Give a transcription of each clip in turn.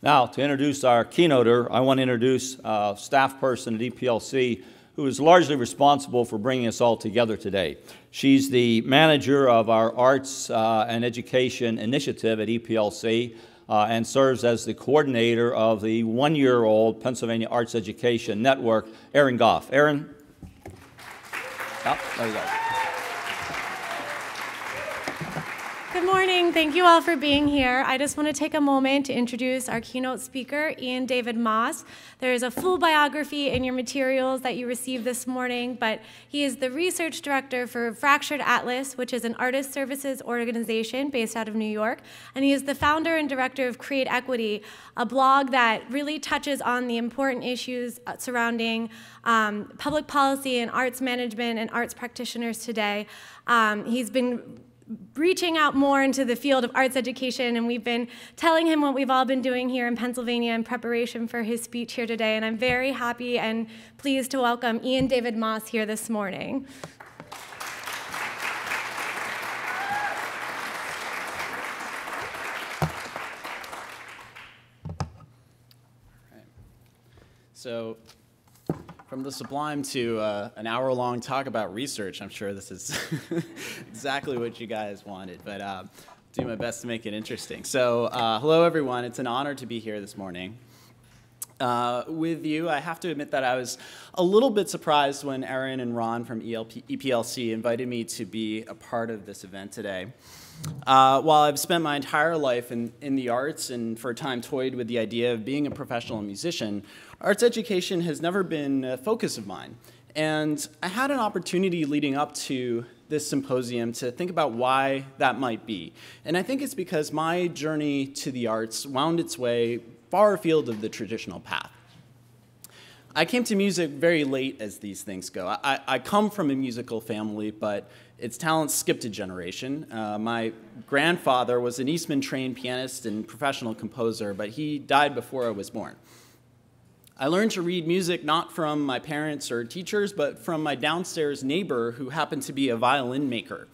Now, to introduce our keynoter, I want to introduce a staff person at EPLC who is largely responsible for bringing us all together today. She's the manager of our Arts and Education Initiative at EPLC and serves as the coordinator of the one-year-old Pennsylvania Arts Education Network, Erin Goff. Erin? Oh, there you go. Good morning. Thank you all for being here. I just want to take a moment to introduce our keynote speaker, Ian David Moss. There is a full biography in your materials that you received this morning, but he is the research director for Fractured Atlas, which is an artist services organization based out of New York, and he is the founder and director of Create Equity, a blog that really touches on the important issues surrounding public policy and arts management and arts practitioners today. He's been reaching out more into the field of arts education, and we've been telling him what we've all been doing here in Pennsylvania in preparation for his speech here today, and I'm very happy and pleased to welcome Ian David Moss here this morning. So, from the sublime to an hour-long talk about research, I'm sure this is exactly what you guys wanted, but I'll do my best to make it interesting. So, hello everyone. It's an honor to be here this morning with you. I have to admit that I was a little bit surprised when Erin and Ron from EPLC invited me to be a part of this event today. While I've spent my entire life in the arts and for a time toyed with the idea of being a professional musician, arts education has never been a focus of mine. And I had an opportunity leading up to this symposium to think about why that might be. And I think it's because my journey to the arts wound its way far afield of the traditional path. I came to music very late as these things go. I come from a musical family, but its talents skipped a generation. My grandfather was an Eastman-trained pianist and professional composer, but he died before I was born. I learned to read music not from my parents or teachers, but from my downstairs neighbor who happened to be a violin maker.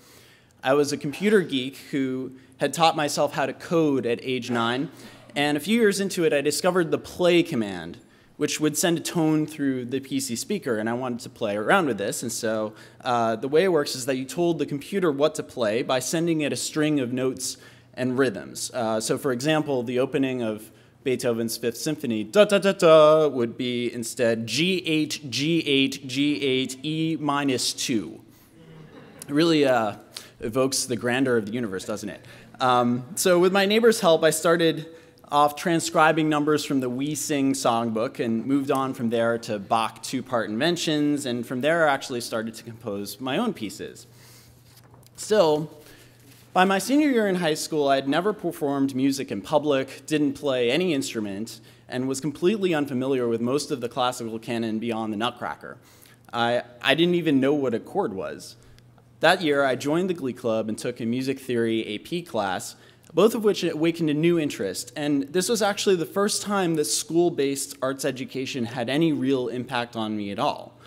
I was a computer geek who had taught myself how to code at age 9, and a few years into it, I discovered the play command, which would send a tone through the PC speaker, and I wanted to play around with this. And so the way it works is that you told the computer what to play by sending it a string of notes and rhythms. So for example, the opening of Beethoven's Fifth Symphony, da-da-da-da, would be instead G8, G8, G8, E minus 2. It really evokes the grandeur of the universe, doesn't it? So with my neighbor's help, I started off transcribing numbers from the We Sing songbook and moved on from there to Bach two-part inventions, and from there I actually started to compose my own pieces. Still, by my senior year in high school, I had never performed music in public, didn't play any instrument, and was completely unfamiliar with most of the classical canon beyond the Nutcracker. I didn't even know what a chord was. That year, I joined the Glee Club and took a music theory AP class, both of which awakened a new interest. And this was actually the first time that school-based arts education had any real impact on me at all.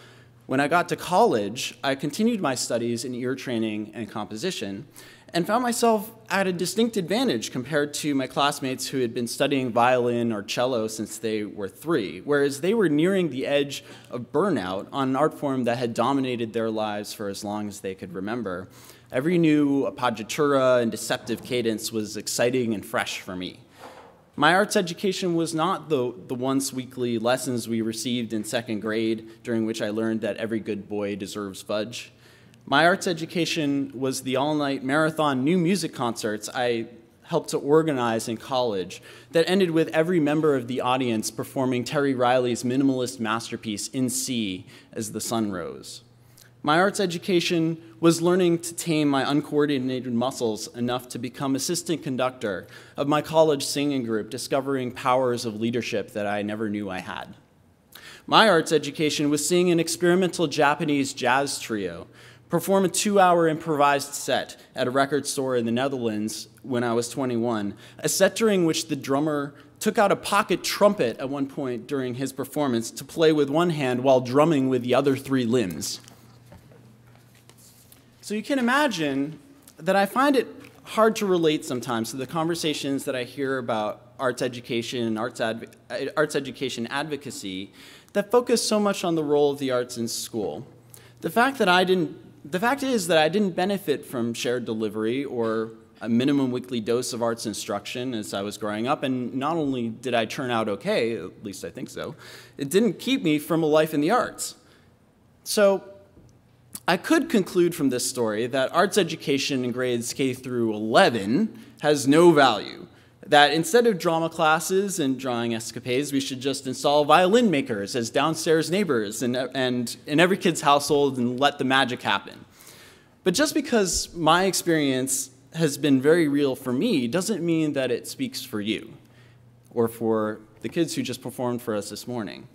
When I got to college, I continued my studies in ear training and composition, and found myself at a distinct advantage compared to my classmates who had been studying violin or cello since they were 3, whereas they were nearing the edge of burnout on an art form that had dominated their lives for as long as they could remember. Every new appoggiatura and deceptive cadence was exciting and fresh for me. My arts education was not the once-weekly lessons we received in 2nd grade, during which I learned that every good boy deserves fudge. My arts education was the all-night marathon new music concerts I helped to organize in college that ended with every member of the audience performing Terry Riley's minimalist masterpiece In C as the sun rose. My arts education was learning to tame my uncoordinated muscles enough to become assistant conductor of my college singing group, discovering powers of leadership that I never knew I had. My arts education was seeing an experimental Japanese jazz trio perform a 2-hour improvised set at a record store in the Netherlands when I was 21, a set during which the drummer took out a pocket trumpet at one point during his performance to play with one hand while drumming with the other 3 limbs. So you can imagine that I find it hard to relate sometimes to the conversations that I hear about arts education and arts education advocacy that focus so much on the role of the arts in school. The fact is that I didn't benefit from shared delivery or a minimum weekly dose of arts instruction as I was growing up, and not only did I turn out okay, at least I think so, it didn't keep me from a life in the arts. So I could conclude from this story that arts education in grades K through 11 has no value, that instead of drama classes and drawing escapades, we should just install violin makers as downstairs neighbors and in every kid's household and let the magic happen. But just because my experience has been very real for me doesn't mean that it speaks for you or for the kids who just performed for us this morning.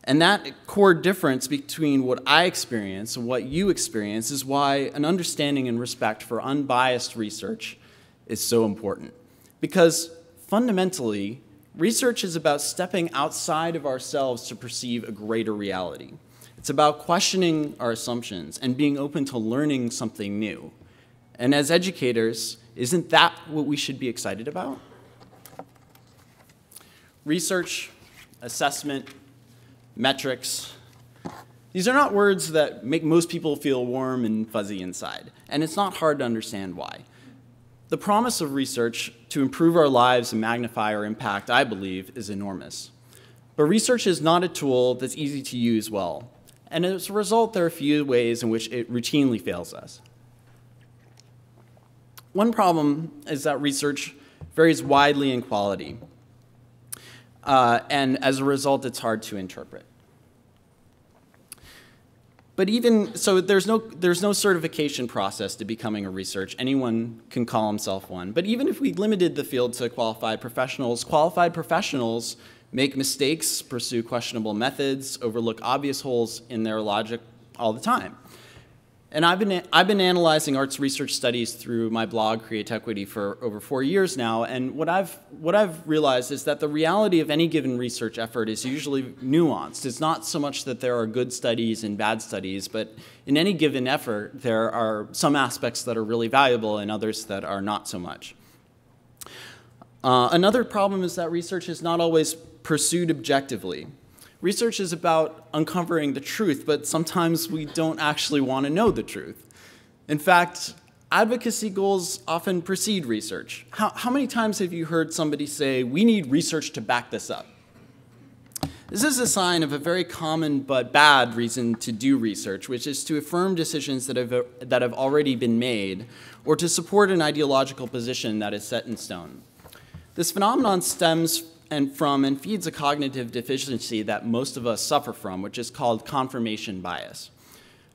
And that core difference between what I experience and what you experience is why an understanding and respect for unbiased research is so important. Because fundamentally, research is about stepping outside of ourselves to perceive a greater reality. It's about questioning our assumptions and being open to learning something new. And as educators, isn't that what we should be excited about? Research, assessment, metrics, these are not words that make most people feel warm and fuzzy inside, and it's not hard to understand why. The promise of research to improve our lives and magnify our impact, I believe, is enormous. But research is not a tool that's easy to use well, and as a result, there are a few ways in which it routinely fails us. One problem is that research varies widely in quality, and as a result, it's hard to interpret. But even so, there's no certification process to becoming a researcher. Anyone can call himself one. But even if we limited the field to qualified professionals make mistakes, pursue questionable methods, overlook obvious holes in their logic all the time. And I've been analyzing arts research studies through my blog, Create Equity, for over 4 years now, and what I've realized is that the reality of any given research effort is usually nuanced. It's not so much that there are good studies and bad studies, but in any given effort, there are some aspects that are really valuable and others that are not so much. Another problem is that research is not always pursued objectively. Research is about uncovering the truth, but sometimes we don't actually want to know the truth. In fact, advocacy goals often precede research. How many times have you heard somebody say, "We need research to back this up"? This is a sign of a very common but bad reason to do research, which is to affirm decisions that have already been made, or to support an ideological position that is set in stone. This phenomenon stems from and feeds a cognitive deficiency that most of us suffer from, which is called confirmation bias.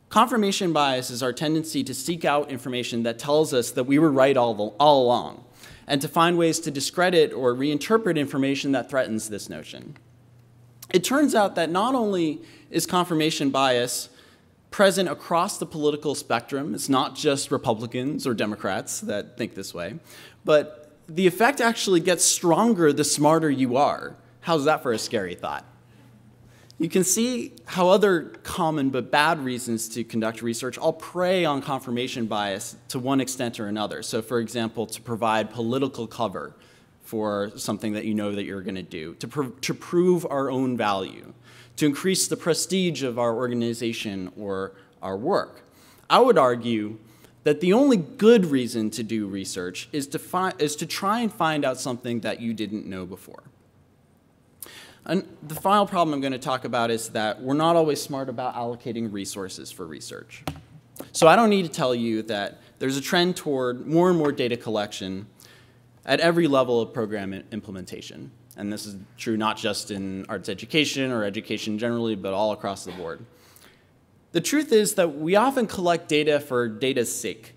Confirmation bias is our tendency to seek out information that tells us that we were right all along, and to find ways to discredit or reinterpret information that threatens this notion. It turns out that not only is confirmation bias present across the political spectrum, it's not just Republicans or Democrats that think this way, but the effect actually gets stronger the smarter you are. How's that for a scary thought? You can see how other common but bad reasons to conduct research all prey on confirmation bias to one extent or another. So for example, to provide political cover for something that you know that you're going to do, to prove our own value, to increase the prestige of our organization or our work. I would argue that the only good reason to do research is to try and find out something that you didn't know before. And the final problem I'm going to talk about is that we're not always smart about allocating resources for research. So I don't need to tell you that there's a trend toward more and more data collection at every level of program implementation. And this is true not just in arts education or education generally, but all across the board. The truth is that we often collect data for data's sake.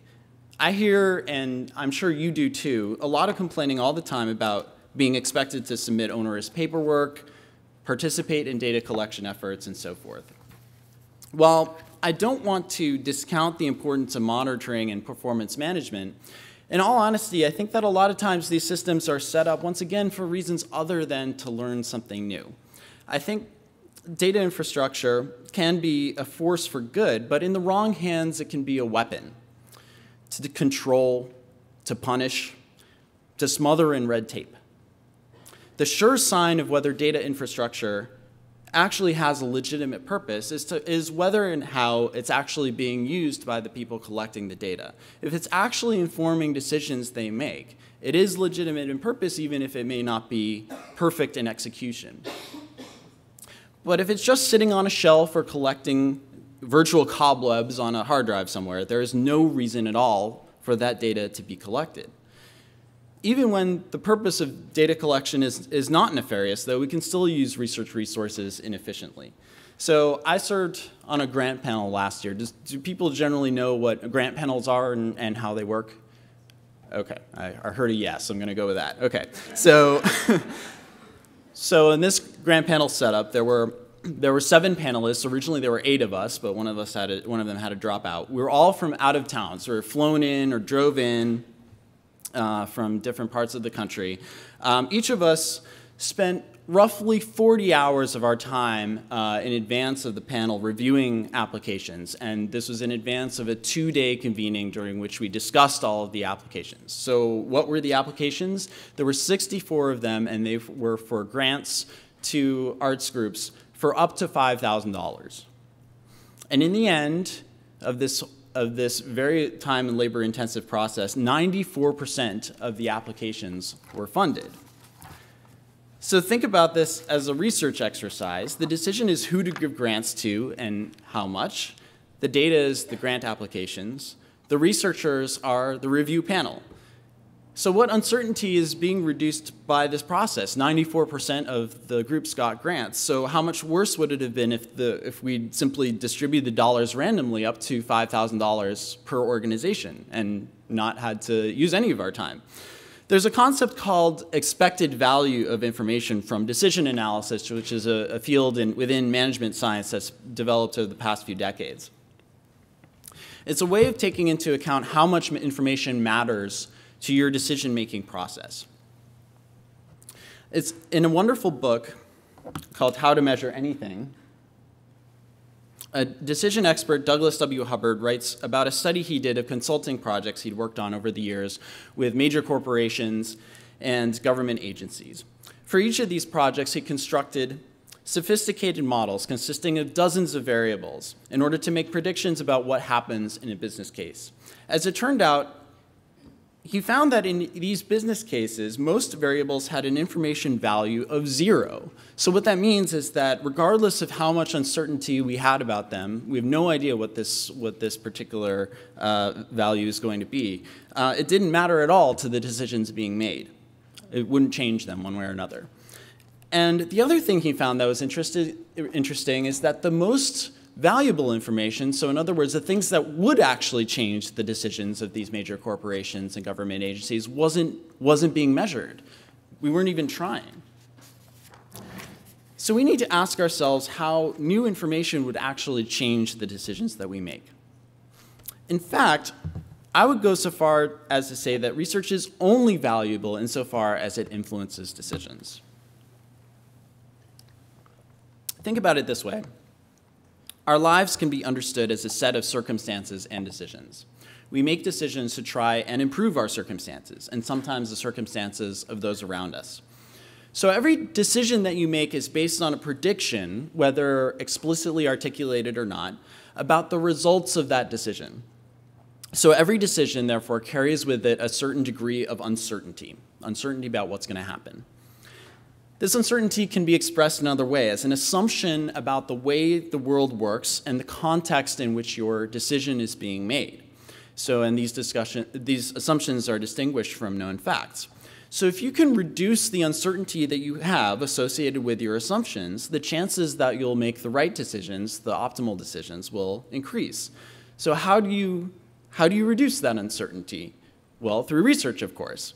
I hear, and I'm sure you do too, a lot of complaining all the time about being expected to submit onerous paperwork, participate in data collection efforts, and so forth. While I don't want to discount the importance of monitoring and performance management, in all honesty, I think that a lot of times these systems are set up, once again, for reasons other than to learn something new. I think data infrastructure can be a force for good, but in the wrong hands, it can be a weapon to control, to punish, to smother in red tape. The sure sign of whether data infrastructure actually has a legitimate purpose is whether and how it's actually being used by the people collecting the data. If it's actually informing decisions they make, it is legitimate in purpose, even if it may not be perfect in execution. But if it's just sitting on a shelf or collecting virtual cobwebs on a hard drive somewhere, there is no reason at all for that data to be collected. Even when the purpose of data collection is not nefarious, though, we can still use research resources inefficiently. So I served on a grant panel last year. Do people generally know what grant panels are and how they work? Okay, I heard a yes. I'm going to go with that. Okay, so so in this grant panel setup, there were 7 panelists. Originally, there were 8 of us, but one of them had to drop out. We were all from out of town, so we were flown in or drove in from different parts of the country. Each of us spent roughly 40 hours of our time in advance of the panel reviewing applications, and this was in advance of a 2-day convening during which we discussed all of the applications. So what were the applications? There were 64 of them, and they were for grants to arts groups for up to $5,000. And in the end of this very time and labor intensive process, 94% of the applications were funded. So think about this as a research exercise. The decision is who to give grants to and how much. The data is the grant applications. The researchers are the review panel. So what uncertainty is being reduced by this process? 94% of the groups got grants. So how much worse would it have been if we simply distributed the dollars randomly up to $5,000 per organization and not had to use any of our time? There's a concept called expected value of information from decision analysis, which is a field within management science that's developed over the past few decades. It's a way of taking into account how much information matters to your decision-making process. It's in a wonderful book called How to Measure Anything. A decision expert, Douglas W. Hubbard, writes about a study he did of consulting projects he'd worked on over the years with major corporations and government agencies. For each of these projects, he constructed sophisticated models consisting of dozens of variables in order to make predictions about what happens in a business case. As it turned out, he found that in these business cases, most variables had an information value of 0. So what that means is that regardless of how much uncertainty we had about them, we have no idea what this particular value is going to be. It didn't matter at all to the decisions being made. It wouldn't change them one way or another. And the other thing he found that was interesting is that the most valuable information, so in other words, the things that would actually change the decisions of these major corporations and government agencies wasn't being measured. We weren't even trying. So we need to ask ourselves how new information would actually change the decisions that we make. In fact, I would go so far as to say that research is only valuable insofar as it influences decisions. Think about it this way. Our lives can be understood as a set of circumstances and decisions. We make decisions to try and improve our circumstances, and sometimes the circumstances of those around us. So every decision that you make is based on a prediction, whether explicitly articulated or not, about the results of that decision. So every decision, therefore, carries with it a certain degree of uncertainty about what's going to happen. This uncertainty can be expressed another way as an assumption about the way the world works and the context in which your decision is being made. So, and these assumptions are distinguished from known facts. So if you can reduce the uncertainty that you have associated with your assumptions, the chances that you'll make the right decisions, the optimal decisions, will increase. So how do you reduce that uncertainty? Well, through research, of course.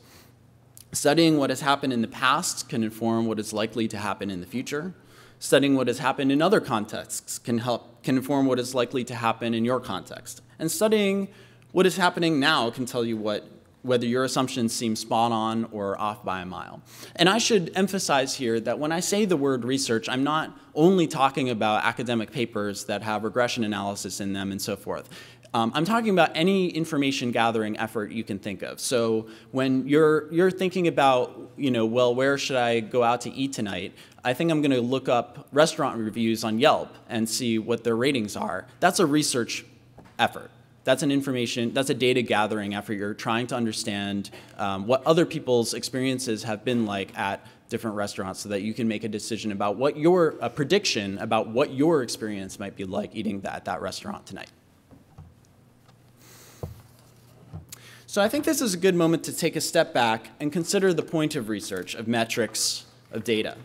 Studying what has happened in the past can inform what is likely to happen in the future. Studying what has happened in other contexts can inform what is likely to happen in your context. And studying what is happening now can tell you whether your assumptions seem spot on or off by a mile. And I should emphasize here that when I say the word research, I'm not only talking about academic papers that have regression analysis in them and so forth. I'm talking about any information gathering effort you can think of. So when you're thinking about, well, where should I go out to eat tonight? I think I'm going to look up restaurant reviews on Yelp and see what their ratings are. That's a research effort. That's a data gathering effort. You're trying to understand what other people's experiences have been like at different restaurants so that you can make a decision about a prediction about what your experience might be like eating at that restaurant tonight. So I think this is a good moment to take a step back and consider the point of research, of metrics, of data.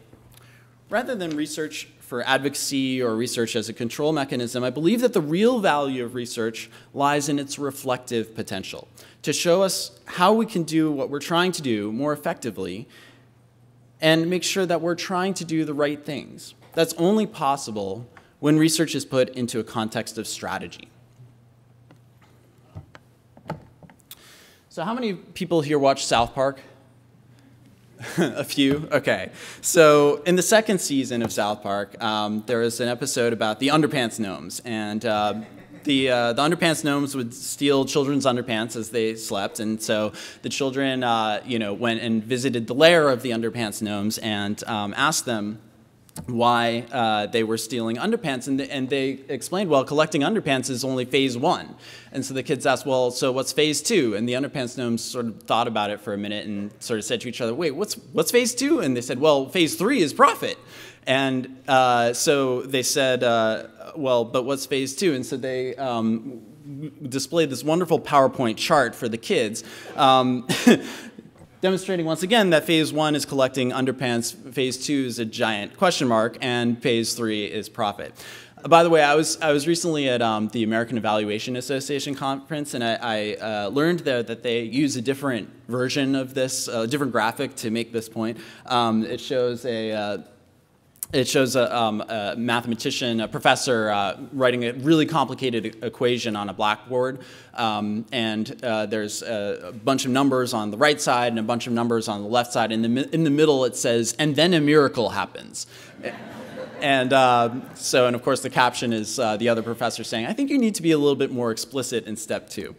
Rather than research for advocacy or research as a control mechanism, I believe that the real value of research lies in its reflective potential, to show us how we can do what we're trying to do more effectively and make sure that we're trying to do the right things. That's only possible when research is put into a context of strategy. So how many people here watch South Park? A few? Okay. So in the second season of South Park, there was an episode about the underpants gnomes. And the underpants gnomes would steal children's underpants as they slept. And so the children went and visited the lair of the underpants gnomes and asked them why they were stealing underpants, and they explained, well, collecting underpants is only phase 1. And so the kids asked, well, so what's phase 2? And the underpants gnomes sort of thought about it for a minute and sort of said to each other, wait, what's phase 2? And they said, well, phase 3 is profit. And so they said, well, but what's phase 2? And so they displayed this wonderful PowerPoint chart for the kids, demonstrating once again that phase 1 is collecting underpants, phase 2 is a giant question mark, and phase 3 is profit. By the way, I was recently at the American Evaluation Association conference, and I learned there that they use a different version of this, a different graphic to make this point. It shows a mathematician, a professor, writing a really complicated equation on a blackboard, and there's a bunch of numbers on the right side and a bunch of numbers on the left side. In the middle, it says, "And then a miracle happens." And and of course, the caption is the other professor saying, "I think you need to be a little bit more explicit in step 2."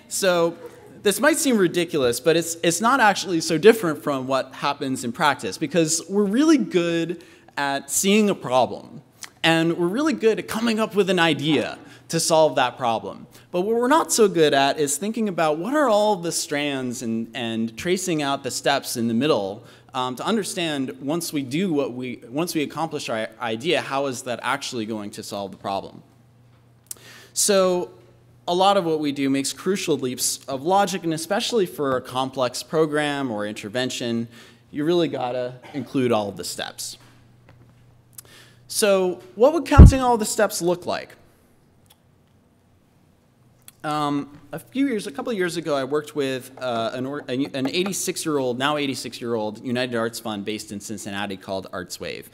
So this might seem ridiculous, but it's not actually so different from what happens in practice, because we're really good at seeing a problem, and we're really good at coming up with an idea to solve that problem. But what we're not so good at is thinking about what are all the strands and tracing out the steps in the middle to understand once we accomplish our idea, how is that actually going to solve the problem. So a lot of what we do makes crucial leaps of logic, and especially for a complex program or intervention, you really gotta include all of the steps. So what would counting all the steps look like? A couple of years ago, I worked with an 86-year-old, now 86-year-old United Arts Fund based in Cincinnati called ArtsWave.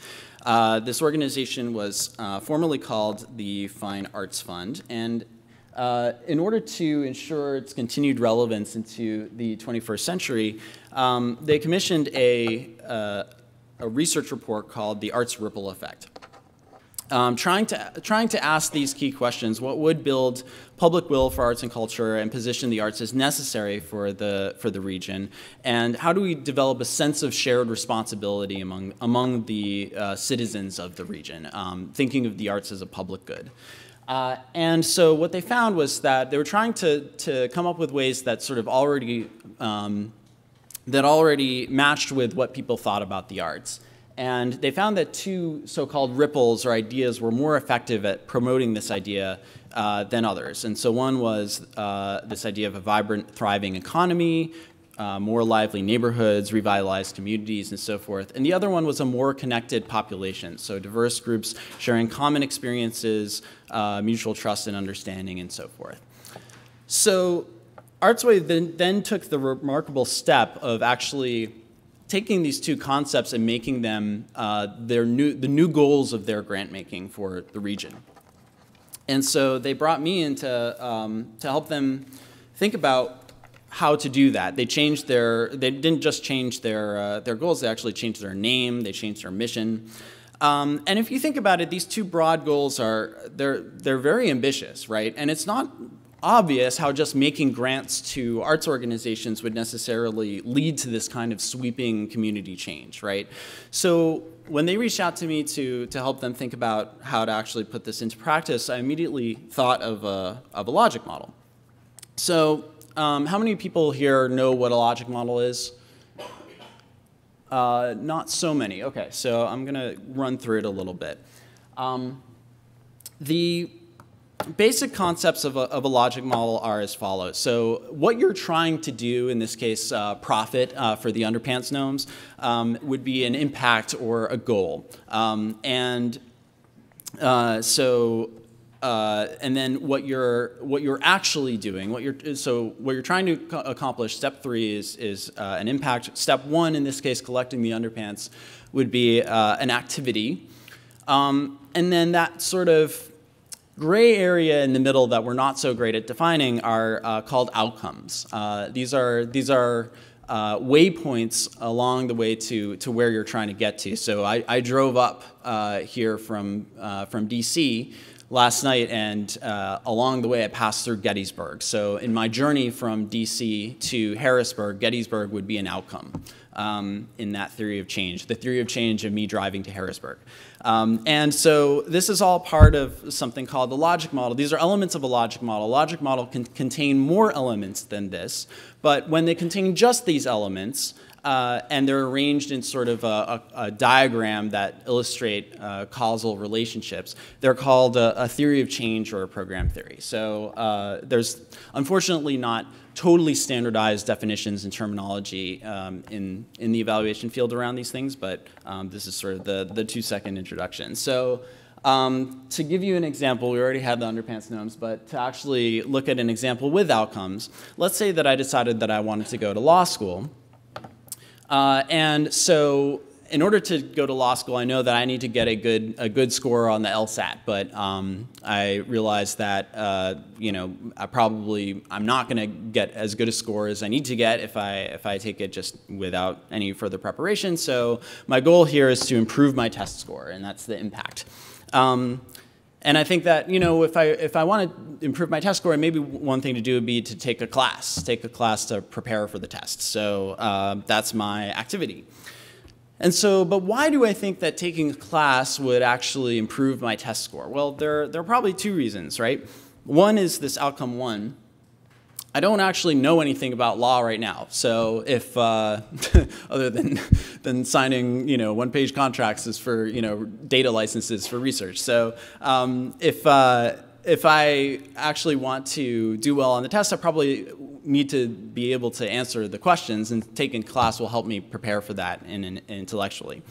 This organization was formerly called the Fine Arts Fund, and in order to ensure its continued relevance into the 21st century, they commissioned a research report called The Arts Ripple Effect. Trying to ask these key questions: what would build public will for arts and culture and position the arts as necessary for the region, and how do we develop a sense of shared responsibility among the citizens of the region, thinking of the arts as a public good. And so what they found was that they were trying to come up with ways that sort of already matched with what people thought about the arts. And they found that two so-called ripples or ideas were more effective at promoting this idea than others. And so one was this idea of a vibrant, thriving economy, more lively neighborhoods, revitalized communities, and so forth. And the other one was a more connected population, so diverse groups sharing common experiences, mutual trust and understanding, and so forth. So ArtsWave then took the remarkable step of actually taking these two concepts and making them the new goals of their grant making for the region. And so they brought me in to help them think about how to do that. They didn't just change their goals, they actually changed their name, they changed their mission. And if you think about it, these two broad goals they're very ambitious, right? And it's not obvious how just making grants to arts organizations would necessarily lead to this kind of sweeping community change, right? So when they reached out to me to help them think about how to actually put this into practice, I immediately thought of a logic model. So how many people here know what a logic model is? Not so many. Okay, so I'm going to run through it a little bit. The basic concepts of a logic model are as follows. So what you're trying to do, in this case, profit for the underpants gnomes, would be an impact or a goal. And then what you're actually doing, what you're trying to accomplish, step 3 is an impact. Step 1, in this case, collecting the underpants, would be an activity. And then that sort of gray area in the middle that we're not so great at defining are called outcomes. These are waypoints along the way to where you're trying to get to. So I drove up here from DC last night, and along the way I passed through Gettysburg. So in my journey from DC to Harrisburg, Gettysburg would be an outcome in that theory of change, the theory of change of me driving to Harrisburg. And so this is all part of something called the logic model. These are elements of a logic model. A logic model can contain more elements than this, but when they contain just these elements, and they're arranged in sort of a diagram that illustrate causal relationships, they're called a theory of change or a program theory. So there's unfortunately not totally standardized definitions and terminology in the evaluation field around these things, but this is sort of the 2-second introduction. So to give you an example, we already had the underpants gnomes, but to actually look at an example with outcomes, let's say that I decided that I wanted to go to law school. And so in order to go to law school, I know that I need to get a good score on the LSAT, but I realized that I'm not going to get as good a score as I need to get if I take it just without any further preparation. So my goal here is to improve my test score, and that's the impact. And I think that, if I want to improve my test score, maybe one thing to do would be to take a class to prepare for the test. So that's my activity. And so, but why do I think that taking a class would actually improve my test score? Well, there are probably 2 reasons, right? One is this outcome 1. I don't actually know anything about law right now. So if, other than signing, 1-page contracts is for, data licenses for research. So if I actually want to do well on the test, I probably need to be able to answer the questions, and taking class will help me prepare for that intellectually.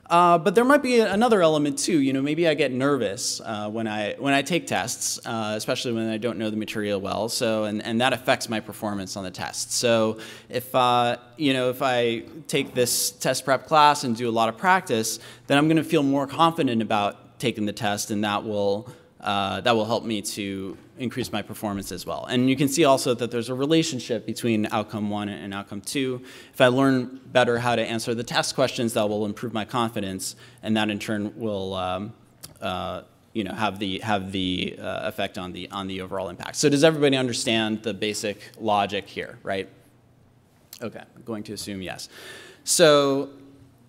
But there might be another element too. Maybe I get nervous when I take tests, especially when I don't know the material well. So and that affects my performance on the test. So if I take this test prep class and do a lot of practice, then I'm going to feel more confident about taking the test, and that will help me to increase my performance as well. And you can see also that there's a relationship between outcome 1 and outcome 2. If I learn better how to answer the test questions, that will improve my confidence, and that in turn will have the effect on the overall impact. So does everybody understand the basic logic here, right? Okay, I'm going to assume yes. So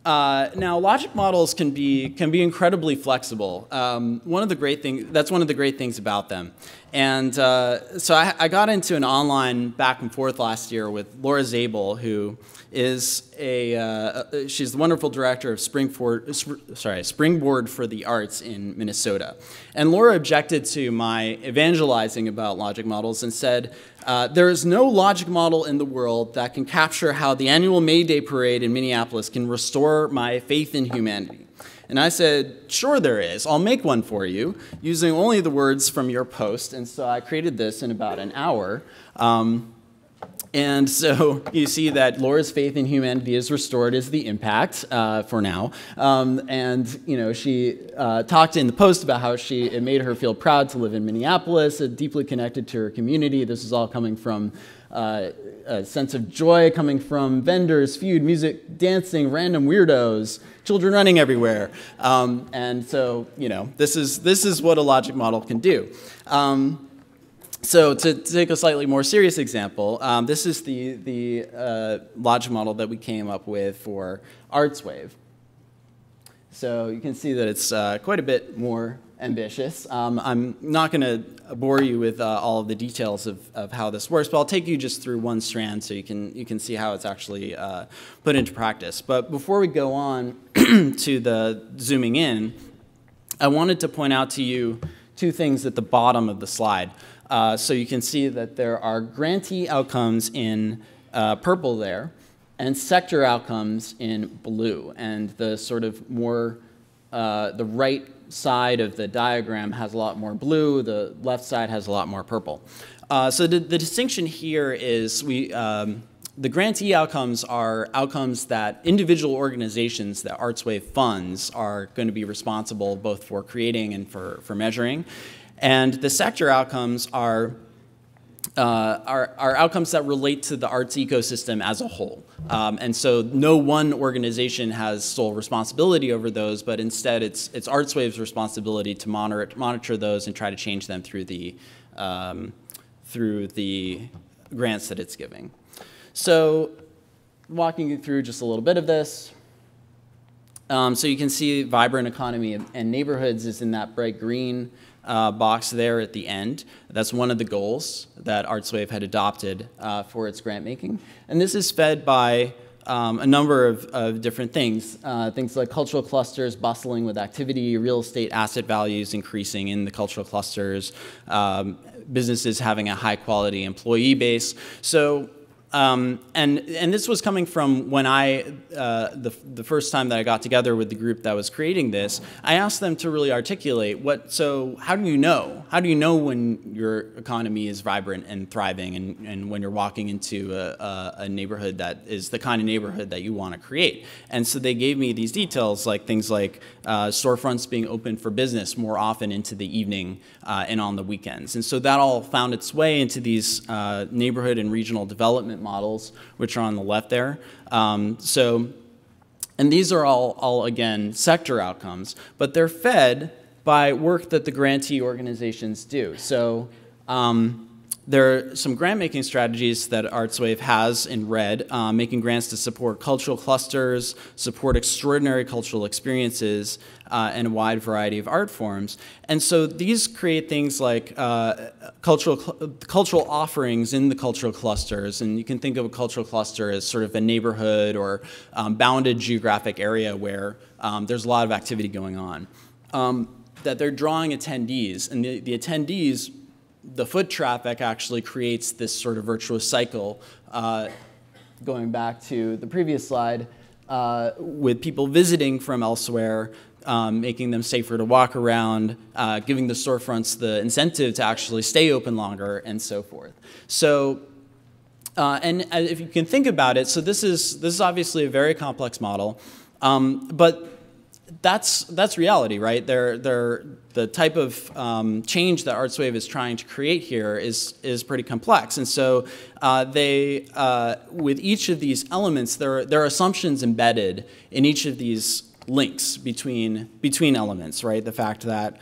now, logic models can be incredibly flexible. That's one of the great things about them. And so I got into an online back and forth last year with Laura Zabel, who is she's the wonderful director of Springboard for the Arts in Minnesota. And Laura objected to my evangelizing about logic models and said, there is no logic model in the world that can capture how the annual May Day parade in Minneapolis can restore my faith in humanity. And I said, sure there is. I'll make one for you using only the words from your post. And so I created this in about an hour. And so you see that Laura's faith in humanity is restored as the impact for now. And she talked in the post about how it made her feel proud to live in Minneapolis, deeply connected to her community. This is all coming from a sense of joy coming from vendors, food, music, dancing, random weirdos, children running everywhere. And so this is what a logic model can do. So to take a slightly more serious example, this is the logic model that we came up with for ArtsWave. So you can see that it's quite a bit more ambitious. I'm not going to bore you with all of the details of how this works, but I'll take you just through one strand so you can see how it's actually put into practice. But before we go on to the zooming in, I wanted to point out to you two things at the bottom of the slide. So you can see that there are grantee outcomes in purple there, and sector outcomes in blue. And the sort of more, the right side of the diagram has a lot more blue, the left side has a lot more purple. So the distinction here is the grantee outcomes are outcomes that individual organizations that ArtsWave funds are going to be responsible both for creating and for measuring. And the sector outcomes are outcomes that relate to the arts ecosystem as a whole. And so no one organization has sole responsibility over those, but instead it's ArtsWave's responsibility to monitor those and try to change them through the grants that it's giving. So walking you through just a little bit of this. So you can see vibrant economy and neighborhoods is in that bright green box there at the end. That's one of the goals that ArtsWave had adopted for its grant making. And this is fed by a number of different things. Things like cultural clusters bustling with activity, real estate asset values increasing in the cultural clusters, businesses having a high quality employee base. So and this was coming from when the first time that I got together with the group that was creating this, I asked them to really articulate so how do you know? How do you know when your economy is vibrant and thriving and when you're walking into a neighborhood that is the kind of neighborhood that you want to create? And so they gave me these details like things like storefronts being open for business more often into the evening and on the weekends. And so that all found its way into these neighborhood and regional development models, which are on the left there. And these are all again, sector outcomes, but they're fed by work that the grantee organizations do. So there are some grant-making strategies that ArtsWave has in red, making grants to support cultural clusters, support extraordinary cultural experiences, and a wide variety of art forms. And so these create things like cultural offerings in the cultural clusters. And you can think of a cultural cluster as sort of a neighborhood or bounded geographic area where there's a lot of activity going on. That they're drawing attendees, and the attendees, the foot traffic actually creates this sort of virtuous cycle, going back to the previous slide, with people visiting from elsewhere, making them safer to walk around, giving the storefronts the incentive to actually stay open longer, and so forth. So, and if you can think about it, so this is obviously a very complex model, but that's reality, right? The type of change that ArtsWave is trying to create here is pretty complex, and so with each of these elements, there are assumptions embedded in each of these links between elements, right? The fact that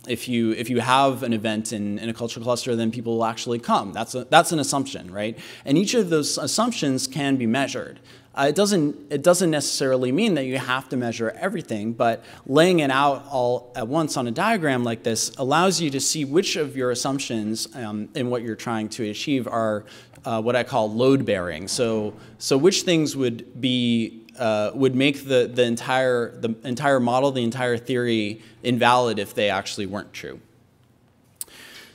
if you have an event in a cultural cluster, then people will actually come. That's an assumption, right? And each of those assumptions can be measured. It doesn't necessarily mean that you have to measure everything, but laying it out all at once on a diagram like this allows you to see which of your assumptions and what you're trying to achieve are what I call load bearing. So which things would make the entire model, the entire theory invalid if they actually weren't true.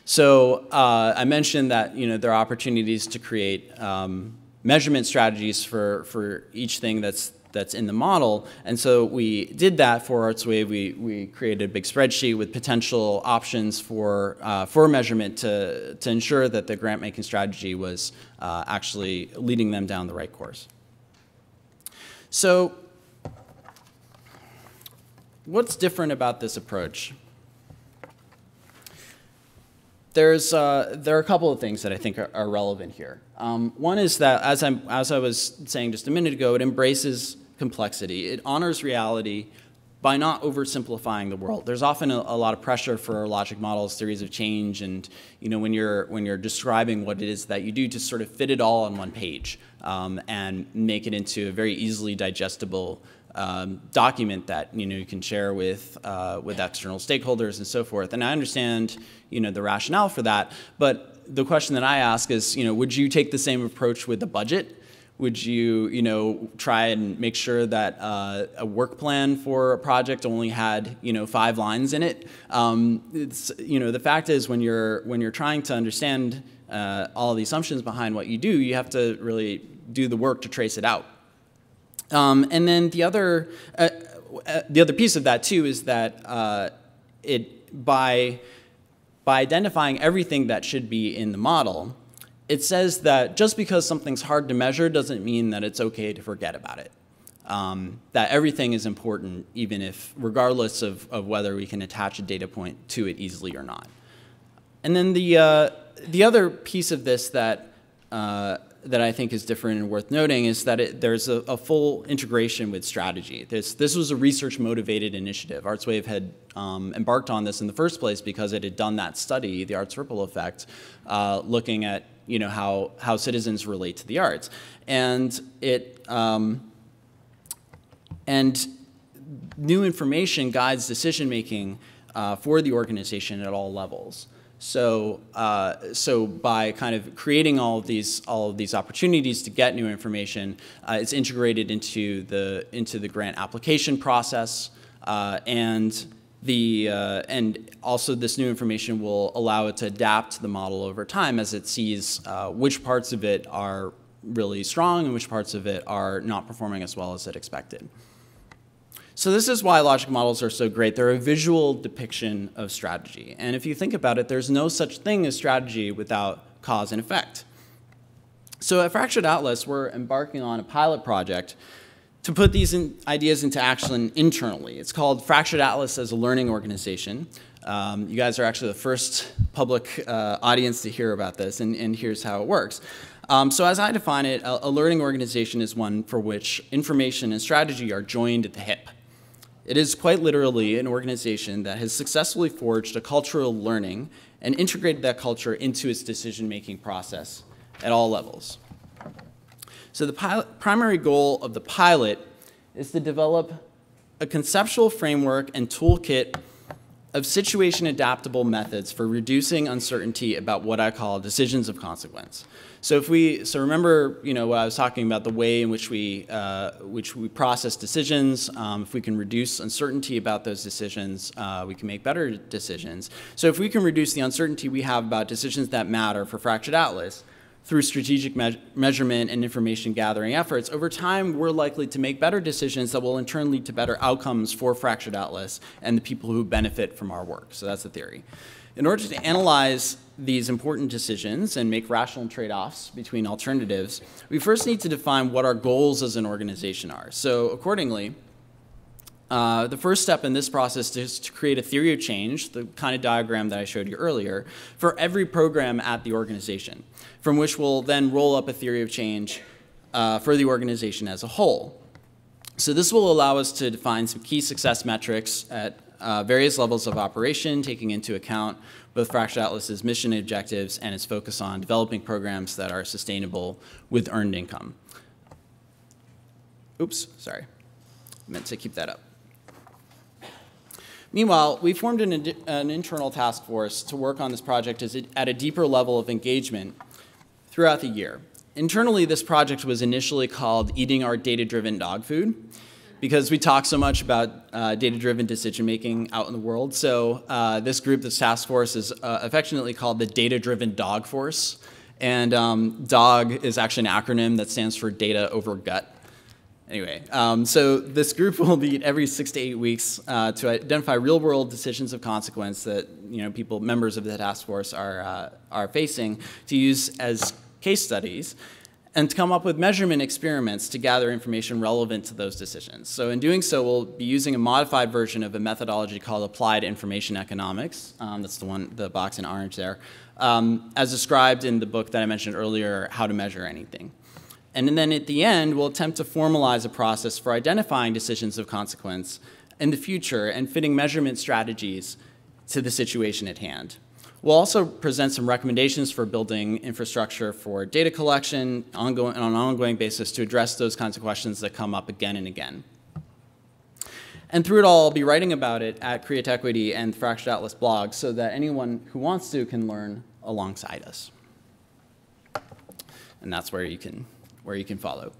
So I mentioned that there are opportunities to create measurement strategies for each thing that's in the model, and so we did that for ArtsWave. We created a big spreadsheet with potential options for measurement to ensure that the grant making strategy was actually leading them down the right course. So, what's different about this approach? There are a couple of things that I think are relevant here. One is that, as I was saying just a minute ago, it embraces complexity. It honors reality, by not oversimplifying the world. There's often a lot of pressure for logic models, theories of change, and when you're describing what it is that you do, to sort of fit it all on one page and make it into a very easily digestible document that you can share with external stakeholders and so forth. And I understand the rationale for that, but the question that I ask is, would you take the same approach with the budget? Would you, try and make sure that a work plan for a project only had, 5 lines in it? The fact is, when you're trying to understand all the assumptions behind what you do, you have to really do the work to trace it out. And then the other piece of that too is that by identifying everything that should be in the model, it says that just because something's hard to measure doesn't mean that it's okay to forget about it. That everything is important, even if, regardless of whether we can attach a data point to it easily or not. And then the other piece of this that I think is different and worth noting is that there's a full integration with strategy. This was a research-motivated initiative. ArtsWave had embarked on this in the first place because it had done that study, the arts ripple effect, looking at how citizens relate to the arts, and new information guides decision making for the organization at all levels. So by kind of creating all of these opportunities to get new information, it's integrated into the grant application process, and also this new information will allow it to adapt to the model over time as it sees which parts of it are really strong and which parts of it are not performing as well as it expected. So this is why logic models are so great. They're a visual depiction of strategy. And if you think about it, there's no such thing as strategy without cause and effect. So at Fractured Atlas, we're embarking on a pilot project to put these ideas into action internally. It's called Fractured Atlas as a learning organization. You guys are actually the first public audience to hear about this, and here's how it works. So as I define it, a learning organization is one for which information and strategy are joined at the hip. It is quite literally an organization that has successfully forged a culture of learning and integrated that culture into its decision-making process at all levels. So the primary goal of the pilot is to develop a conceptual framework and toolkit of situation-adaptable methods for reducing uncertainty about what I call decisions of consequence. So remember, what I was talking about, the way in which we process decisions. If we can reduce uncertainty about those decisions, we can make better decisions. So if we can reduce the uncertainty we have about decisions that matter for Fractured Atlas through strategic measurement and information gathering efforts, over time we're likely to make better decisions that will in turn lead to better outcomes for Fractured Atlas and the people who benefit from our work. So that's the theory. In order to analyze these important decisions and make rational trade-offs between alternatives, we first need to define what our goals as an organization are. So accordingly, the first step in this process is to create a theory of change, the kind of diagram that I showed you earlier, for every program at the organization, from which we'll then roll up a theory of change for the organization as a whole. So this will allow us to define some key success metrics at various levels of operation, taking into account both Fractured Atlas's mission objectives and its focus on developing programs that are sustainable with earned income. Oops, sorry. I meant to keep that up. Meanwhile, we formed an internal task force to work on this project at a deeper level of engagement throughout the year. Internally, this project was initially called Eating Our Data-Driven Dog Food, because we talk so much about data-driven decision-making out in the world. So this group, this task force, is affectionately called the Data-Driven Dog Force. And DOG is actually an acronym that stands for Data Over Gut. Anyway, so this group will meet every 6 to 8 weeks to identify real-world decisions of consequence that members of the task force are facing, to use as case studies, and to come up with measurement experiments to gather information relevant to those decisions. So in doing so, we'll be using a modified version of a methodology called applied information economics. That's the box in orange there, as described in the book that I mentioned earlier, How to Measure Anything. And then at the end, we'll attempt to formalize a process for identifying decisions of consequence and the future and fitting measurement strategies to the situation at hand. We'll also present some recommendations for building infrastructure for data collection on an ongoing basis to address those kinds of questions that come up again and again. And through it all, I'll be writing about it at Create Equity and Fractured Atlas blog so that anyone who wants to can learn alongside us. And that's where you can follow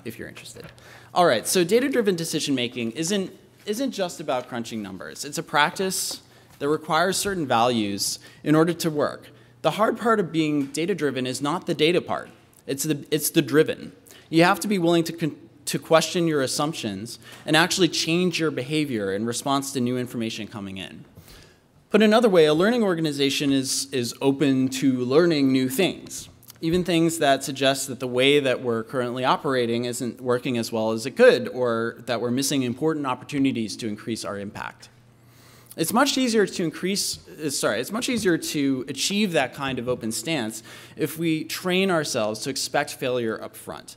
if you're interested. All right, so data-driven decision-making isn't just about crunching numbers. It's a practice that requires certain values in order to work. The hard part of being data-driven is not the data part. It's the driven. You have to be willing to question your assumptions and actually change your behavior in response to new information coming in. Put another way, a learning organization is open to learning new things, even things that suggest that the way that we're currently operating isn't working as well as it could, or that we're missing important opportunities to increase our impact. It's much easier to achieve that kind of open stance if we train ourselves to expect failure up front.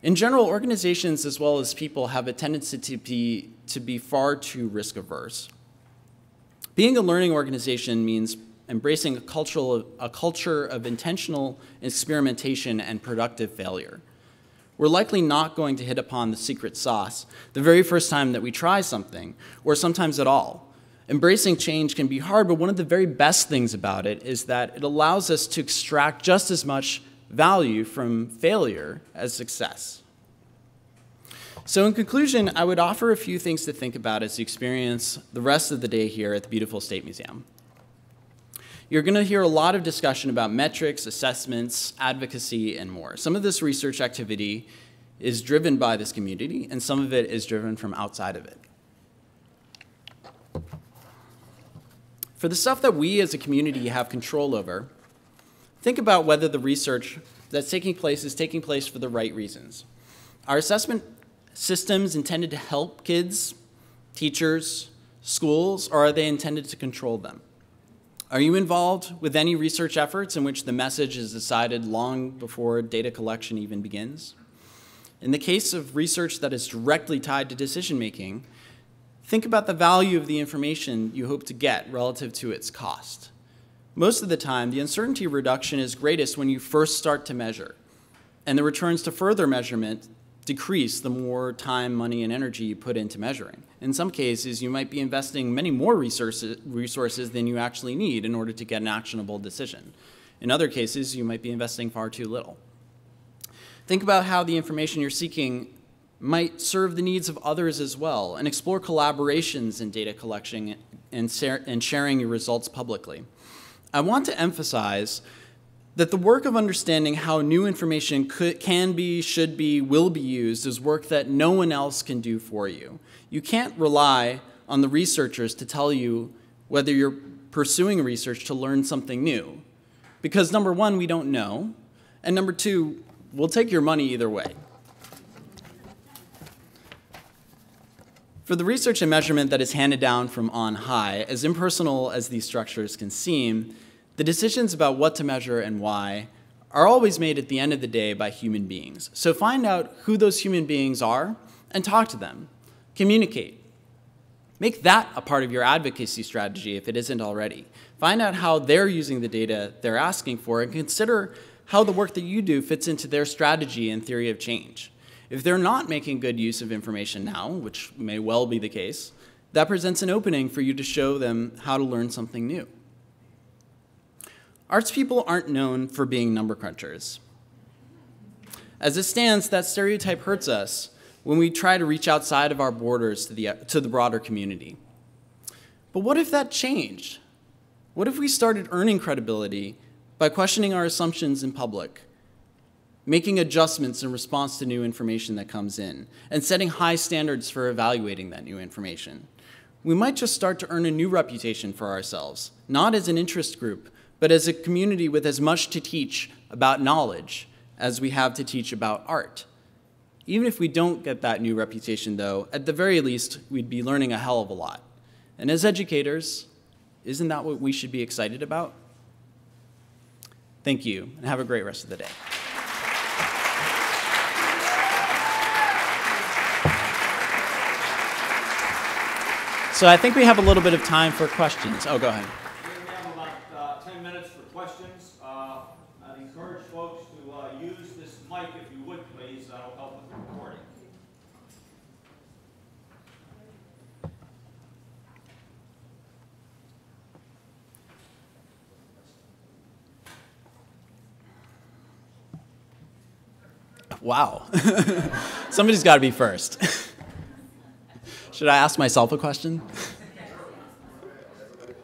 In general, organizations as well as people have a tendency to be far too risk averse. Being a learning organization means embracing a culture of intentional experimentation and productive failure. We're likely not going to hit upon the secret sauce the very first time that we try something, or sometimes at all. Embracing change can be hard, but one of the very best things about it is that it allows us to extract just as much value from failure as success. So in conclusion, I would offer a few things to think about as you experience the rest of the day here at the beautiful State Museum. You're going to hear a lot of discussion about metrics, assessments, advocacy, and more. Some of this research activity is driven by this community, and some of it is driven from outside of it. For the stuff that we as a community have control over, think about whether the research that's taking place is taking place for the right reasons. Are assessment systems intended to help kids, teachers, schools, or are they intended to control them? Are you involved with any research efforts in which the message is decided long before data collection even begins? In the case of research that is directly tied to decision-making, think about the value of the information you hope to get relative to its cost. Most of the time, the uncertainty reduction is greatest when you first start to measure, and the returns to further measurement decrease the more time, money, and energy you put into measuring. In some cases, you might be investing many more resources than you actually need in order to get an actionable decision. In other cases, you might be investing far too little. Think about how the information you're seeking might serve the needs of others as well, and explore collaborations in data collection and sharing your results publicly. I want to emphasize that the work of understanding how new information can be, should be, will be used is work that no one else can do for you. You can't rely on the researchers to tell you whether you're pursuing research to learn something new. Because number one, we don't know, and number two, we'll take your money either way. For the research and measurement that is handed down from on high, as impersonal as these structures can seem, the decisions about what to measure and why are always made at the end of the day by human beings. So find out who those human beings are and talk to them. Communicate. Make that a part of your advocacy strategy if it isn't already. Find out how they're using the data they're asking for and consider how the work that you do fits into their strategy and theory of change. If they're not making good use of information now, which may well be the case, that presents an opening for you to show them how to learn something new. Arts people aren't known for being number crunchers. As it stands, that stereotype hurts us when we try to reach outside of our borders to the broader community. But what if that changed? What if we started earning credibility by questioning our assumptions in public, making adjustments in response to new information that comes in, and setting high standards for evaluating that new information? We might just start to earn a new reputation for ourselves, not as an interest group, but as a community with as much to teach about knowledge as we have to teach about art. Even if we don't get that new reputation, though, at the very least, we'd be learning a hell of a lot. And as educators, isn't that what we should be excited about? Thank you, and have a great rest of the day. So I think we have a little bit of time for questions. Oh, go ahead. We have about 10 minutes for questions. I'd encourage folks to use this mic if you would, please. That'll help with the recording. Wow. Somebody's got to be first. Should I ask myself a question?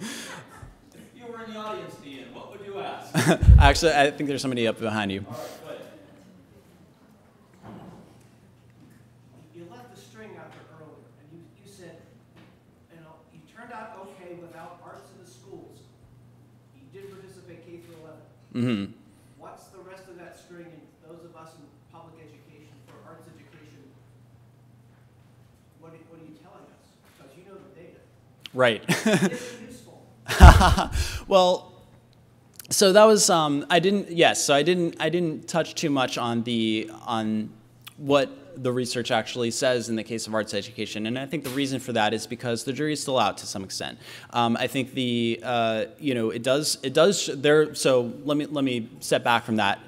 If you were in the audience, Ian, what would you ask? Actually, I think there's somebody up behind you. All right, go ahead. You left the string out there earlier, and you said, you turned out okay without arts in the schools. You did participate K through 11. Mm-hmm. What's the rest of that string, and those of us in public education, for arts education, what are you telling us? Because you know the data. Right. It's useful. Well, so that was I didn't touch too much on what the research actually says in the case of arts education, and I think the reason for that is because the jury is still out to some extent. I think it does there. So let me step back from that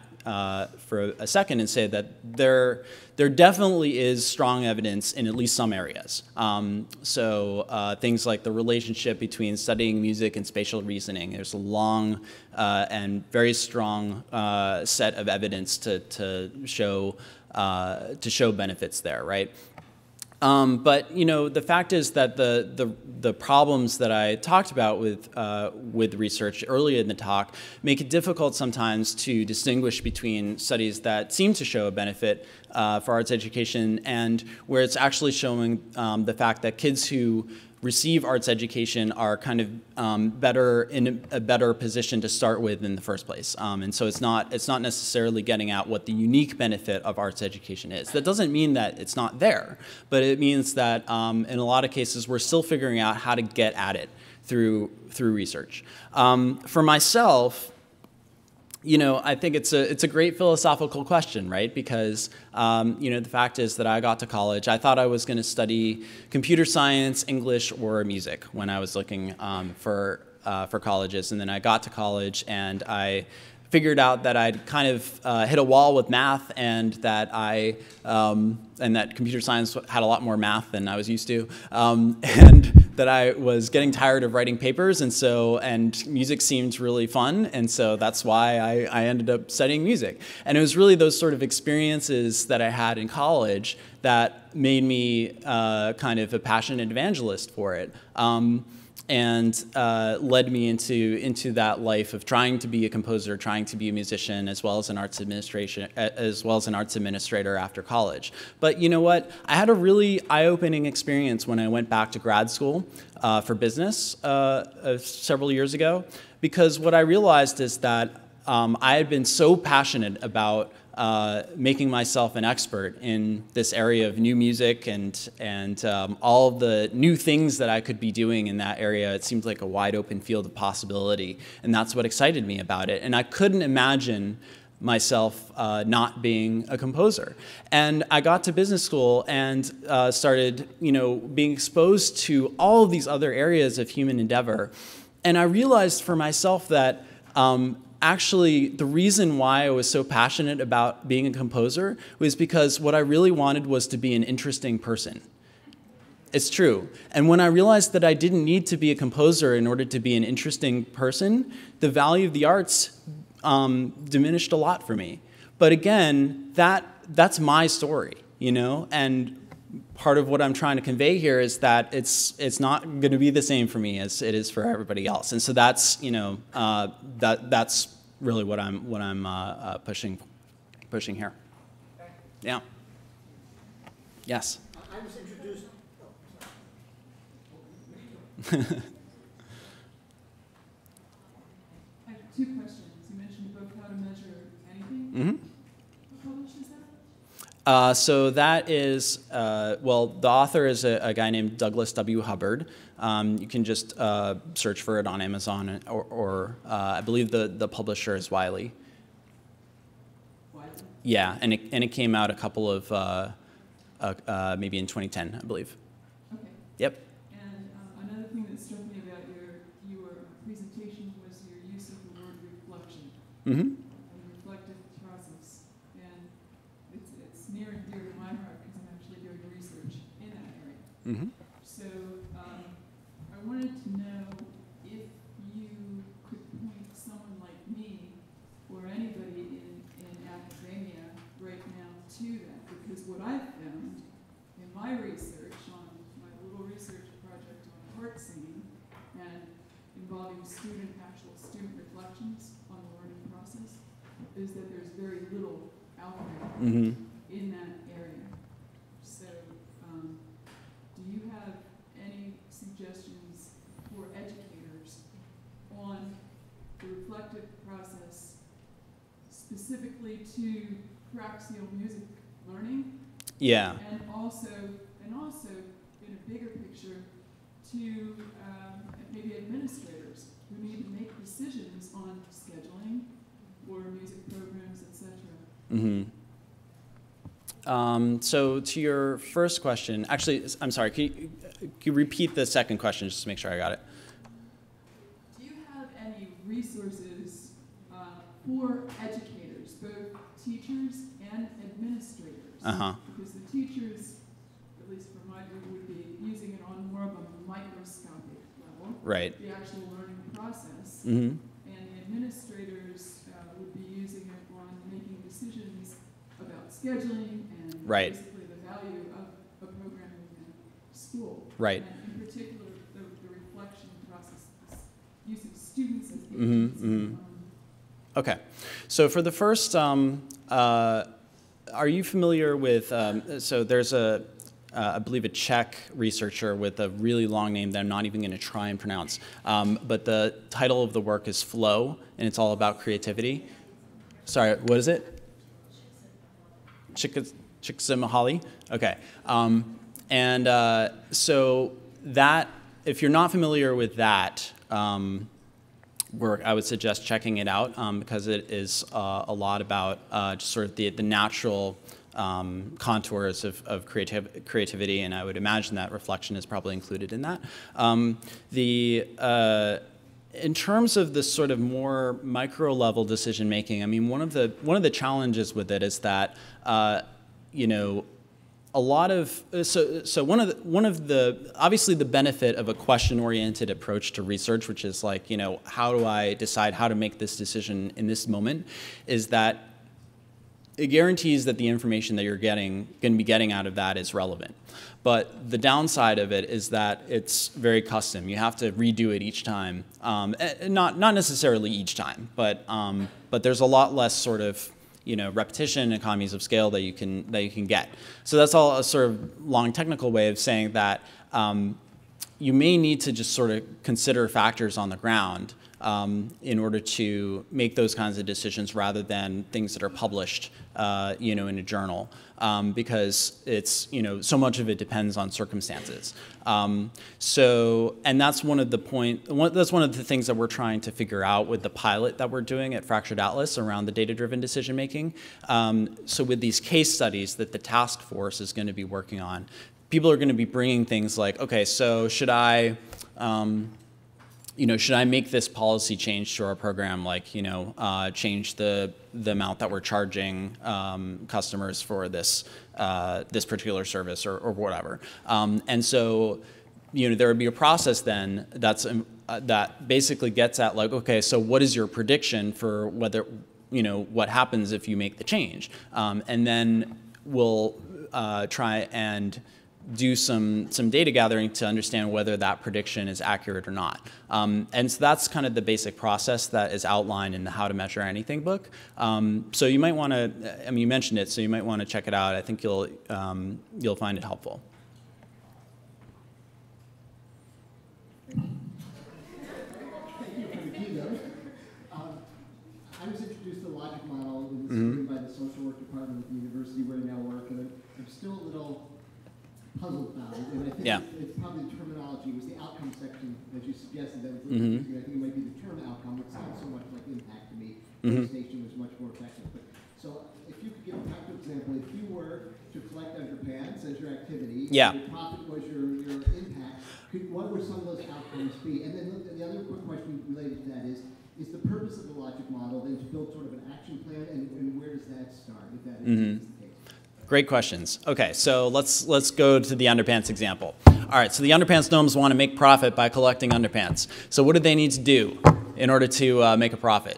for a second and say that there definitely is strong evidence in at least some areas. Things like the relationship between studying music and spatial reasoning. There's a long and very strong set of evidence to show benefits there, right? But the fact is that the problems that I talked about with research earlier in the talk make it difficult sometimes to distinguish between studies that seem to show a benefit for arts education and where it's actually showing the fact that kids who receive arts education are kind of better in a better position to start with in the first place, and so it's not necessarily getting at what the unique benefit of arts education is. That doesn't mean that it's not there, but it means that in a lot of cases we're still figuring out how to get at it through research. For myself, I think it's a great philosophical question, right? Because the fact is that I got to college. I thought I was going to study computer science, English, or music when I was looking for colleges, and then I got to college and I figured out that I'd kind of hit a wall with math, and that that computer science had a lot more math than I was used to, and that I was getting tired of writing papers, and music seemed really fun, and so that's why I ended up studying music. And it was really those sort of experiences that I had in college that made me kind of a passionate evangelist for it. And led me into that life of trying to be a composer, trying to be a musician, as well as an arts administrator after college. But you know what? I had a really eye-opening experience when I went back to grad school for business several years ago, because what I realized is that I had been so passionate about making myself an expert in this area of new music and all of the new things that I could be doing in that area. It seemed like a wide open field of possibility, and that's what excited me about it. And I couldn't imagine myself not being a composer. And I got to business school and started, being exposed to all of these other areas of human endeavor. And I realized for myself that actually, the reason why I was so passionate about being a composer was because what I really wanted was to be an interesting person. It's true. And when I realized that I didn't need to be a composer in order to be an interesting person, the value of the arts diminished a lot for me. But again, that's my story, and part of what I'm trying to convey here is that it's not going to be the same for me as it is for everybody else, and so that's that's really what I'm pushing here. Yeah. Yes. I was introduced. I have two questions. You mentioned a book, How to Measure Anything. Mm-hmm. What published is that? So that is, the author is a guy named Douglas W. Hubbard. You can just search for it on Amazon, or I believe the publisher is Wiley. Wiley? Yeah, and it came out a couple of, maybe in 2010, I believe. Okay. Yep. And that struck me about your presentation was your use of the word reflection. Mm-hmm. And reflective process. And it's near and dear to my heart because I'm actually doing research in that area. Mm-hmm. So I wanted to know if you could point someone like me or anybody in academia right now to that. Because what I've found in my research on my little research project on heart singing and involving actual student reflections on the learning process is that there's very little out there Mm-hmm. in that area. So do you have any suggestions for educators on the reflective process specifically to praxial music learning? Yeah. And also in a bigger picture to maybe administrators who need to make decisions on scheduling or music programs, etc. Mm-hmm. So to your first question, actually, I'm sorry, can you repeat the second question just to make sure I got it? Do you have any resources for educators, both teachers and administrators? Uh-huh. Because the teachers, at least for my group, would be using it on more of a microscopic level, Right. the actual learning process, Mm-hmm. and the administrators would be using it on making decisions about scheduling and Right. basically the value of programming in school. Right. And in particular, the reflection process, using students as agents. Mm-hmm. Mm-hmm. Okay. So for the first, are you familiar with, so there's I believe a Czech researcher with a really long name that I'm not even going to try and pronounce. But the title of the work is Flow, and it's all about creativity. Sorry, what is it? Csikszentmihalyi? Okay. So that, if you're not familiar with that work, I would suggest checking it out because it is a lot about just sort of the natural contours of creativity, and I would imagine that reflection is probably included in that. In terms of the sort of more micro level decision making, I mean, one of the challenges with it is that a lot of one of the obviously the benefit of a question-oriented approach to research, which is like, how do I decide how to make this decision in this moment, is that it guarantees that the information that you're going to be getting out of that is relevant. But the downside of it is that it's very custom. You have to redo it each time. Not necessarily each time, but there's a lot less sort of repetition, economies of scale that you can get. So that's all a sort of long technical way of saying that you may need to just sort of consider factors on the ground in order to make those kinds of decisions rather than things that are published, in a journal, because it's, so much of it depends on circumstances. And that's one of the things that we're trying to figure out with the pilot that we're doing at Fractured Atlas around the data-driven decision making. So with these case studies that the task force is going to be working on, people are going to be bringing things like, okay, so should I make this policy change to our program, like, change the amount that we're charging customers for this particular service or whatever. And so, there would be a process then that basically gets at like, okay, so what is your prediction for whether, what happens if you make the change? And then we'll try and do some data gathering to understand whether that prediction is accurate or not. And so that's kind of the basic process that is outlined in the How to Measure Anything book. So you might want to, you mentioned it, so you might want to check it out. I think you'll find it helpful. Thank you for the keynote. I was introduced to the logic model. It was created by the social work department at the university where I now work, and I'm still a little puzzled about it. And I think it's probably the terminology. It was the outcome section that you suggested that was a little confusing. I think it might be the term outcome, which sounds so much like impact to me. Station was much more effective. But, so if you could give a practical example, if you were to collect underpants as your activity, your profit was your impact, what what would some of those outcomes be? And then the other quick question related to that is the purpose of the logic model then to build sort of an action plan, and where does that start, if that is the case? Great questions. Okay, so let's go to the underpants example. All right, so the underpants gnomes want to make profit by collecting underpants. So what do they need to do in order to make a profit?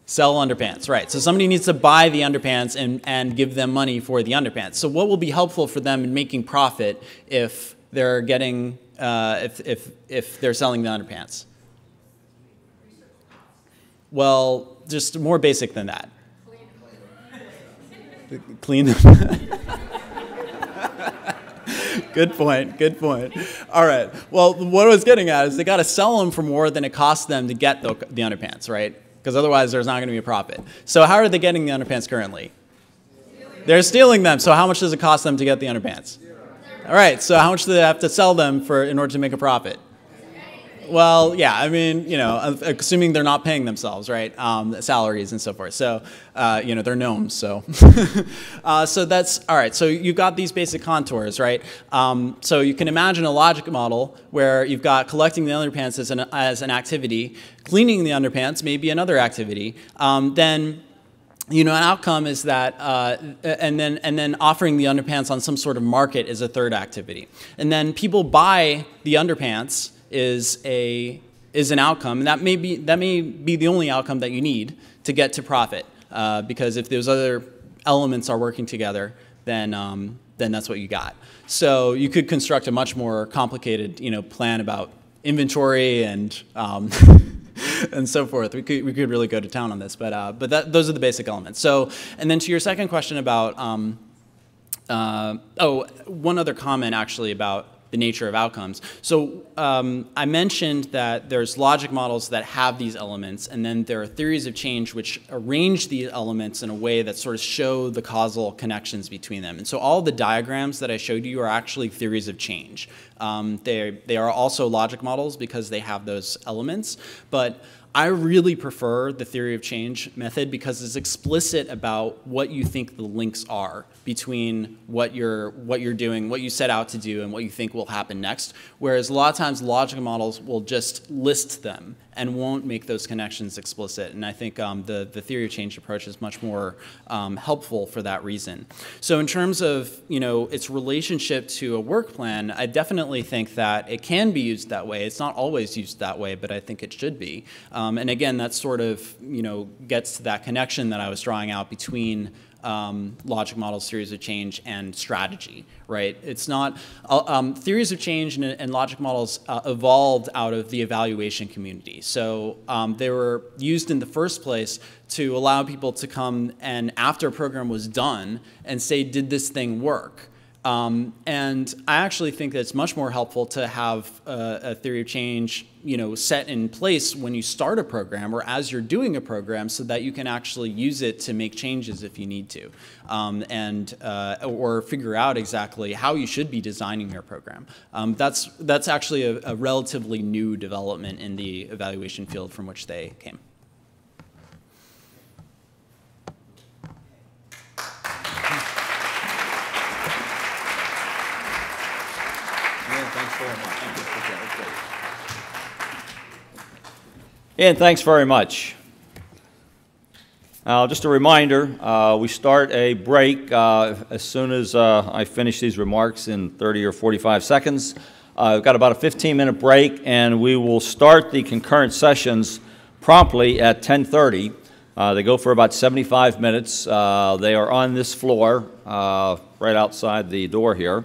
Sell underpants, right. So somebody needs to buy the underpants and give them money for the underpants. So what will be helpful for them in making profit if they're getting, if they're selling the underpants? Well, just more basic than that. Clean them. Good point, good point. All right, well, what I was getting at is they got to sell them for more than it costs them to get the underpants, right? Because otherwise there's not going to be a profit. So how are they getting the underpants currently? They're stealing them, so how much does it cost them to get the underpants? All right, so how much do they have to sell them in order to make a profit? Well, yeah, I mean, you know, assuming they're not paying themselves, right? Salaries and so forth. So, you know, they're gnomes, so. So that's, all right, so you've got these basic contours, right? So you can imagine a logic model where you've got collecting the underpants as an activity, cleaning the underpants may be another activity, then you know, an outcome is that, and then offering the underpants on some sort of market is a third activity. And then people buy the underpants is an outcome, and that may be the only outcome that you need to get to profit, because if those other elements are working together, then that's what you got. So you could construct a much more complicated, you know, plan about inventory and and so forth. We could really go to town on this, but those are the basic elements. So, and then to your second question about one other comment actually about the nature of outcomes. So I mentioned that there's logic models that have these elements, and then there are theories of change which arrange these elements in a way that sort of show the causal connections between them. And so all the diagrams that I showed you are actually theories of change. They are also logic models because they have those elements, but I really prefer the theory of change method because it's explicit about what you think the links are between what you're doing, what you set out to do, and what you think will happen next. Whereas a lot of times logic models will just list them and won't make those connections explicit. And I think the theory of change approach is much more helpful for that reason. So in terms of, you know, its relationship to a work plan, I definitely think that it can be used that way. It's not always used that way, but I think it should be. And again, that sort of, you know, gets to that connection that I was drawing out between logic models, theories of change, and strategy, right? It's not, theories of change and logic models evolved out of the evaluation community. So they were used in the first place to allow people to come and after a program was done and say, did this thing work? And I actually think that it's much more helpful to have a theory of change, you know, set in place when you start a program or as you're doing a program, so that you can actually use it to make changes if you need to, or figure out exactly how you should be designing your program. That's actually a relatively new development in the evaluation field from which they came. Ian, thanks very much. Just a reminder, we start a break as soon as I finish these remarks in 30 or 45 seconds. We've got about a 15-minute break, and we will start the concurrent sessions promptly at 10:30. They go for about 75 minutes. They are on this floor, right outside the door here.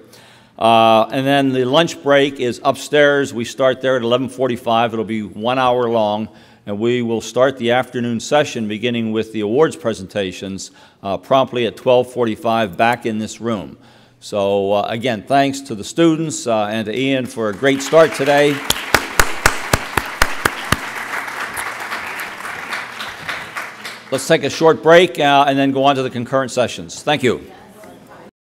And then the lunch break is upstairs. We start there at 11:45. It'll be 1 hour long, and we will start the afternoon session beginning with the awards presentations promptly at 12:45 back in this room. So again, thanks to the students and to Ian for a great start today. Let's take a short break and then go on to the concurrent sessions. Thank you.